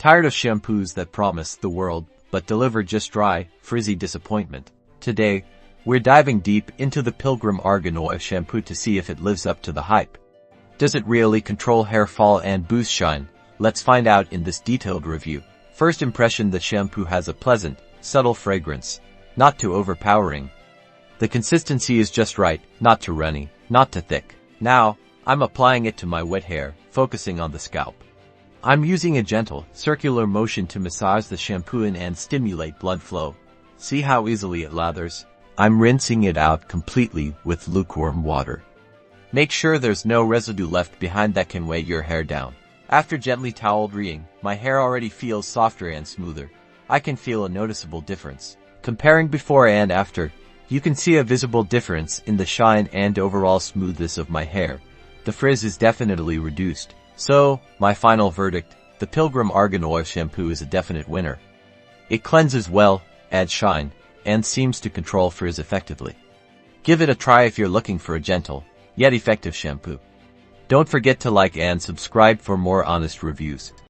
Tired of shampoos that promise the world, but deliver just dry, frizzy disappointment? Today, we're diving deep into the Pilgrim Argan Oil shampoo to see if it lives up to the hype. Does it really control hair fall and boost shine? Let's find out in this detailed review. First impression: the shampoo has a pleasant, subtle fragrance, not too overpowering. The consistency is just right, not too runny, not too thick. Now, I'm applying it to my wet hair, focusing on the scalp. I'm using a gentle, circular motion to massage the shampoo in and stimulate blood flow. See how easily it lathers? I'm rinsing it out completely with lukewarm water. Make sure there's no residue left behind that can weigh your hair down. After gently towel drying, my hair already feels softer and smoother. I can feel a noticeable difference. Comparing before and after, you can see a visible difference in the shine and overall smoothness of my hair. The frizz is definitely reduced. So, my final verdict: the Pilgrim Argan Oil shampoo is a definite winner. It cleanses well, adds shine, and seems to control frizz effectively. Give it a try if you're looking for a gentle, yet effective shampoo. Don't forget to like and subscribe for more honest reviews.